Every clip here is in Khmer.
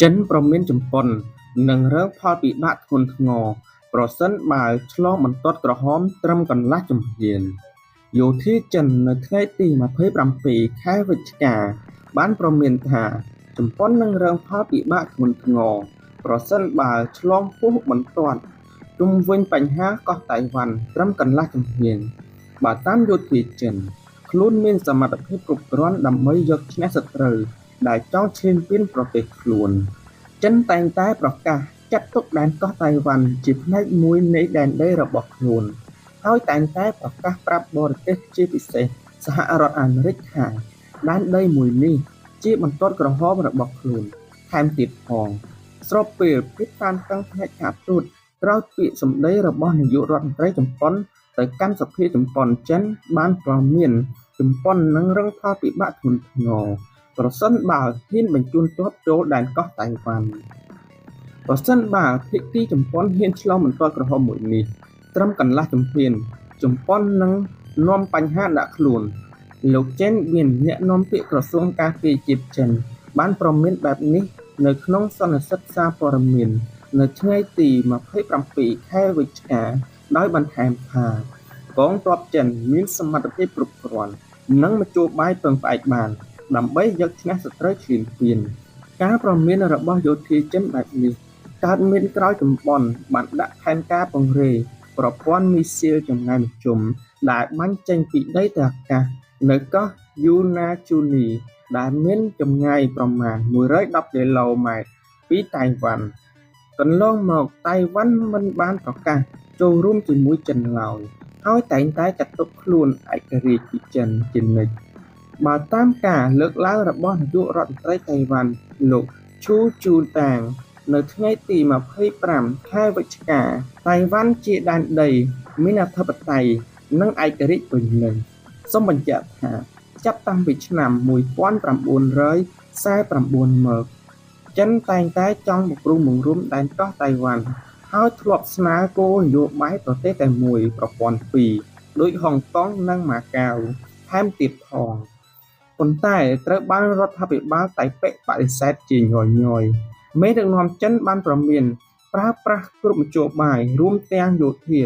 ចិនប្រមានជប៉ុននឹងរើផលពិបាកធ្ងន់ធ្ងរប្រសិនបើឆ្លងបន្ទាត់ក្រហមត្រឹមកន្លះជំហានយោធាចិននៅថ្ងៃទី27ខែវិច្ឆិកាបានប្រមានថាជប៉ុននឹងរងផលពិបាកធ្ងន់ធ្ងរប្រសិនបើឆ្លងហួសបន្ទាត់ជុំវិញបញ្ហាកោះតៃវ៉ាន់ត្រឹមកន្លះជំហានបើតាមយោធាចិនខ្លួនមានសមត្ថភាពគ្រប់គ្រាន់ដើម្បីយកឈ្នះសត្រូវដែលចង់ឈ្លានពានប្រទេសខ្លួនចិនតែងតែប្រកាសចាត់ទុកដែនកោះតៃវ៉ាន់ជាផ្នែកមួយនៃដែនដីរបស់ខ្លួនហើយតែងតែប្រកាសប្រាប់បរទេសជាពិសេសសហរដ្ឋអាមេរិកថាដែនដីមួយនេះជាបន្ទាត់ក្រហមរបស់ខ្លួនថែមទៀតផងស្របពេលភាពតានតឹងផ្នែកការទូតក្រោយពាក្យសម្ដីរបស់នាយករដ្ឋមន្ត្រីជប៉ុនទៅកាន់សភាជប៉ុនចិនបានប្រមានជប៉ុននឹងរងផលពិបាកធ្ងន់ធ្ងរប្រសិនបើហ៊ានបញ្ជូនទ័ពចូលដែនកោះតៃវ៉ាន់ប្រសិនបើភាគីជប៉ុនហ៊ានឆ្លងបន្ទាត់ក្រហមមួយនេះត្រឹមកន្លះជំហានជប៉ុននឹងនាំបញ្ហាដាក់ខ្លួនលោកចេនមានអ្នកនាំពាក្យក្រសួងការពារជាតិចិនបានប្រមានបែបនេះនៅក្នុងសន្និសីទសារព័ត៌មាននៅថ្ងៃទី27ខែវិច្ឆិកាដោយបន្ថែមថាកងទ័ពចិនមានសមត្ថភាពគ្រប់គ្រាន់និងមធ្យោបាយពឹងផ្អែកបានដើម្បីយកឈ្នះសត្រូវឈ្លានពានការប្រមានរបស់យោធាចិនបែបនេះកើតមានក្រោយជប៉ុនបានដាក់ផែនការពង្រេប្រព័ន្ធមីស៊ីលចម្ងាយមធ្យមដែលបាញ់ចេញពីដីទៅអាកាសនៅកោះយូណាជូនីដែលមានចម្ងាយប្រមាណ110គីឡូម៉ែត្រពីតៃវ៉ាន់កន្លងមកតៃវ៉ាន់មិនបានប្រកាសចូលរួមជាមួយចិនឡើយហើយតែងតែចាត់ទុកខ្លួនឯករាជ្យពីចិនជានិច្ចបើតាមការលើកឡើងរបស់នាយករដ្ឋមន្ត្រីតៃវ៉ាន់លោកឈូជូតាងនៅថ្ងៃទី25ខែវិច្ឆិកាតៃវ៉ាន់ជាដែនដីមានអធិបតេយ្យនិងឯករាជ្យពេញលេញសូមបញ្ជាក់ថាចាប់តាំងពីឆ្នាំ1949មកចិនតែងតែចង់បង្រួមដែនកោះតៃវ៉ាន់ហើយធ្លាប់ស្នើគោលនយោបាយប្រទេសតែមួយប្រព័ន្ធពីរដូចហុងកុងនិងម៉ាកាវថែមទៀតផងប៉ុន្តែត្រូវបានរដ្ឋាភិបាលតៃប៉េបដិសេធជាញយៗមេដឹកនាំចិនបានប្រមានប្រើប្រាស់គ្រប់មធ្យោបាយរួមទាំងយោធា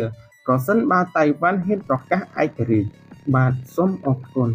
ប្រសិនបើតៃវ៉ាន់ហ៊ានប្រកាសឯករាជ្យបាទសូមអរគុណ